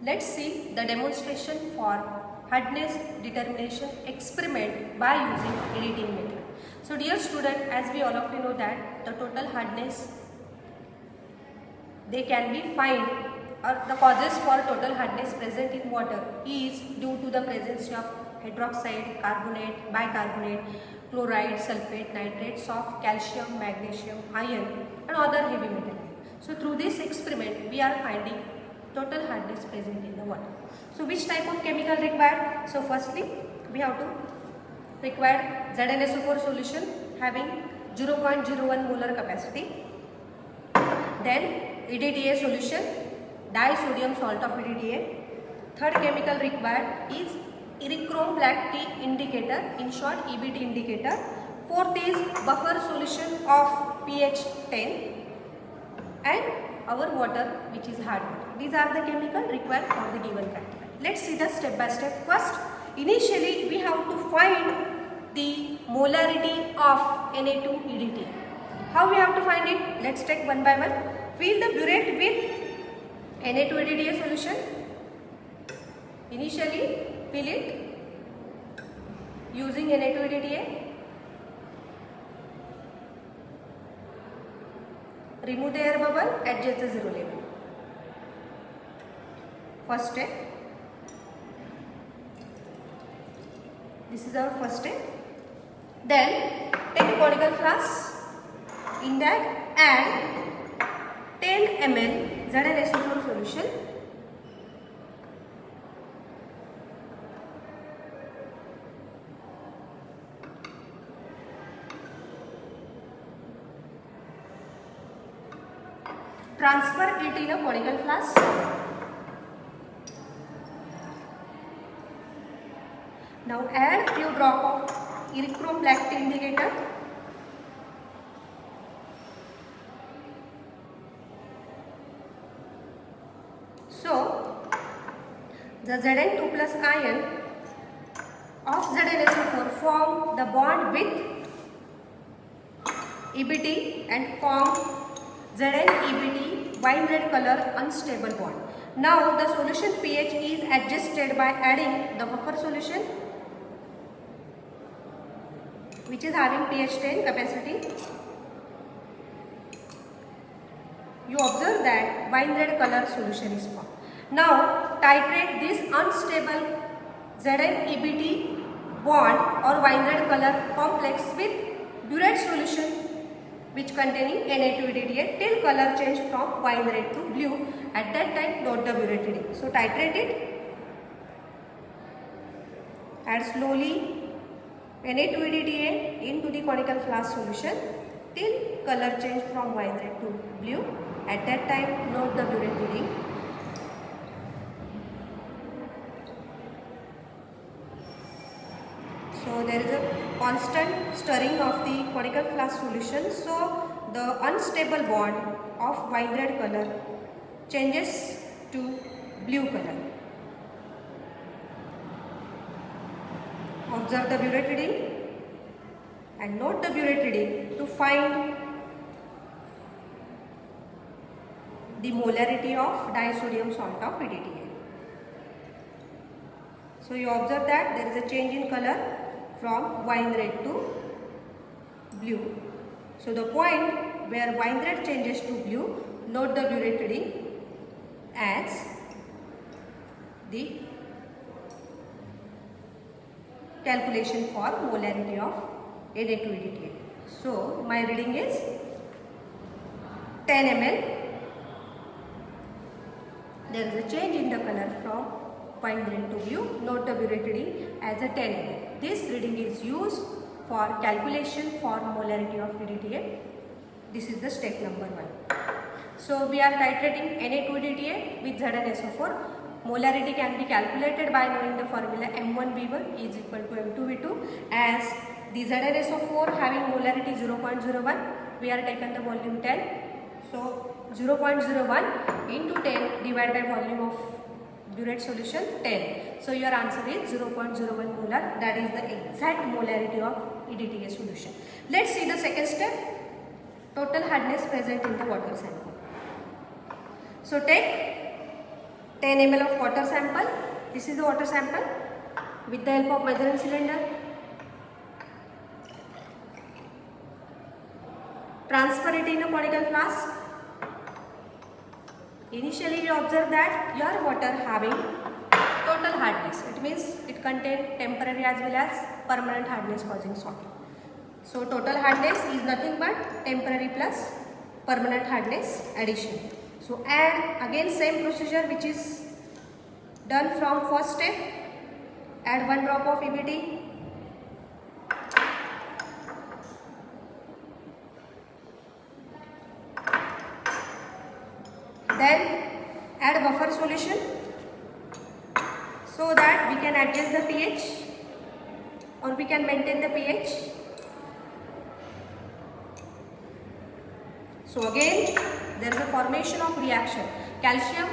Let's see the demonstration for hardness determination experiment by using EDTA method. So dear student, as we all of you know that the total hardness, they can be find, or the causes for total hardness present in water is due to the presence of hydroxide, carbonate, bicarbonate, chloride, sulfate, nitrates of calcium, magnesium, iron and other heavy metals. So through this experiment we are finding total hardness present in the water. So which type of chemical required? So firstly we have to require ZnSO4 solution having 0.01 molar capacity. Then EDTA solution, disodium salt of EDTA. Third chemical required is Erichrome black tea indicator, in short EBT indicator. Fourth is buffer solution of pH 10 and our water which is hard water. These are the chemical required for the given chemical. Let's see the step by step. First, initially we have to find the molarity of Na2 EDTA. How we have to find it? Let's take one by one. Fill the burette with Na2 EDTA solution. Initially fill it using Na2 EDTA. Remove the air bubble, adjust the zero level. First step. This is our first step. Then take a conical flask. In that add 10 ml ZnSO4 solution. Transfer it in a conical flask. Now add few drop of Erichrome black tea indicator. So the Zn2 plus ion of ZnSO4 form the bond with EBT and form Zn-EBT wine red color unstable bond. Now the solution pH is adjusted by adding the buffer solution which is having pH 10 capacity. You observe that wine red color solution is formed. Now titrate this unstable Zn-EBT bond or wine red color complex with burette solution which containing Na2 EDTA till color change from wine red to blue. At that time note the burette reading. So titrate it. Add slowly Na2 EDTA into the conical flask solution till color change from wine red to blue. At that time note the burette reading. So there is a constant stirring of the conical flask solution. So the unstable bond of wine red color changes to blue color. Observe the burette reading and note the burette reading to find the molarity of disodium salt of EDTA. So you observe that there is a change in color from wine red to blue. So the point where wine red changes to blue, note the burette reading as the calculation for molarity of Na2 EDTA. So my reading is 10 ml. There is a change in the color from wine red to blue. Note the burette reading as a 10 ml. This reading is used for calculation for molarity of EDTA. This is the step number 1. So we are titrating Na2 EDTA with ZnSO4. Molarity can be calculated by knowing the formula M1V1 is equal to M2V2. As the ZnSO4 having molarity 0.01, we are taken the volume 10. So 0.01 into 10 divided by volume of burette solution 10. So your answer is 0.01 molar. That is the exact molarity of EDTA solution. Let's see the second step. Total hardness present in the water sample. So take 10 ml of water sample. This is the water sample. With the help of measuring cylinder, transfer it in a conical flask. Initially you observe that your water having total hardness. It means it contains temporary as well as permanent hardness causing salt. So total hardness is nothing but temporary plus permanent hardness addition. So add again same procedure which is done from first step. Add 1 drop of EBT. Then add buffer solution so that we can adjust the pH or we can maintain the pH. So again there is a formation of reaction. Calcium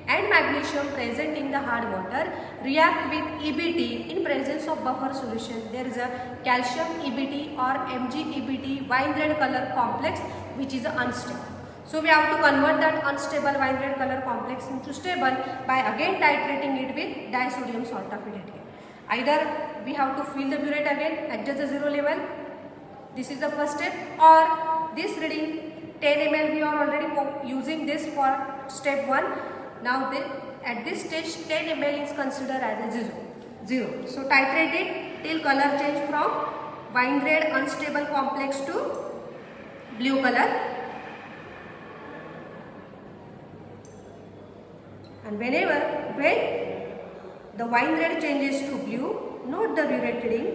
and magnesium present in the hard water react with EBT in presence of buffer solution. There is a calcium EBT or MgEBT wine red color complex which is unstable. So we have to convert that unstable wine red color complex into stable by again titrating it with disodium salt of EDTA. Either we have to fill the burette again, adjust the zero level. This is the first step, or this reading 10 ml we are already using this for step 1. Now at this stage 10 ml is considered as a 0. So titrate it till color change from wine red unstable complex to blue color. And when the wine red changes to blue, note the burette reading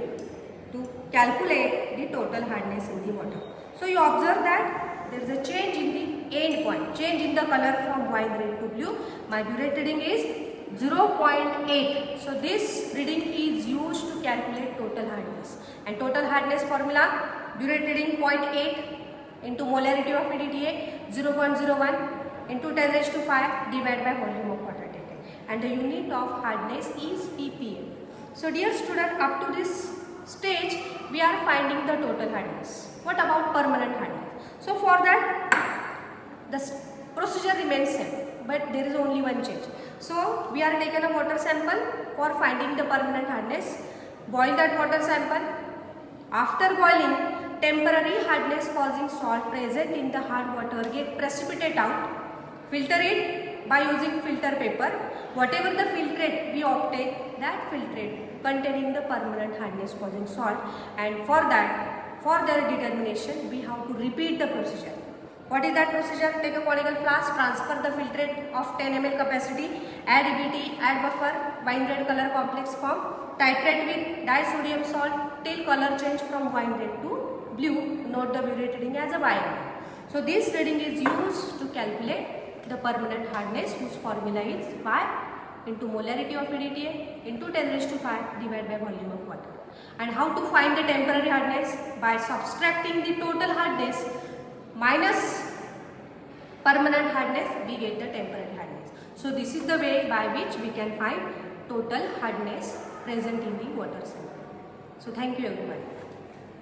to calculate the total hardness in the water. So you observe that there is a change in the end point, change in the color from wine red to blue. My burette reading is 0.8. So this reading is used to calculate total hardness. And total hardness formula, burette reading 0.8 into molarity of EDTA 0.01 into 10 raised to 5 divided by volume of water taken, and the unit of hardness is ppm. So dear student, up to this stage we are finding the total hardness. What about permanent hardness? So for that the procedure remains same, but there is only one change. So we are taken a water sample for finding the permanent hardness. Boil that water sample. After boiling, temporary hardness causing salt present in the hard water get precipitate out. Filter it by using filter paper. Whatever the filtrate we obtain, that filtrate containing the permanent hardness causing salt, and for that, for their determination, we have to repeat the procedure. What is that procedure? Take a conical flask, transfer the filtrate of 10 ml capacity, add EBT, add buffer, wine red color complex form, titrate with disodium salt till color change from wine red to blue. Note the burette reading as a wine. So this reading is used to calculate the permanent hardness, whose formula is Y into molarity of EDTA into 10 raised to 5 divided by volume of water. And how to find the temporary hardness? By subtracting the total hardness minus permanent hardness, we get the temporary hardness. So this is the way by which we can find total hardness present in the water sample. So thank you everyone.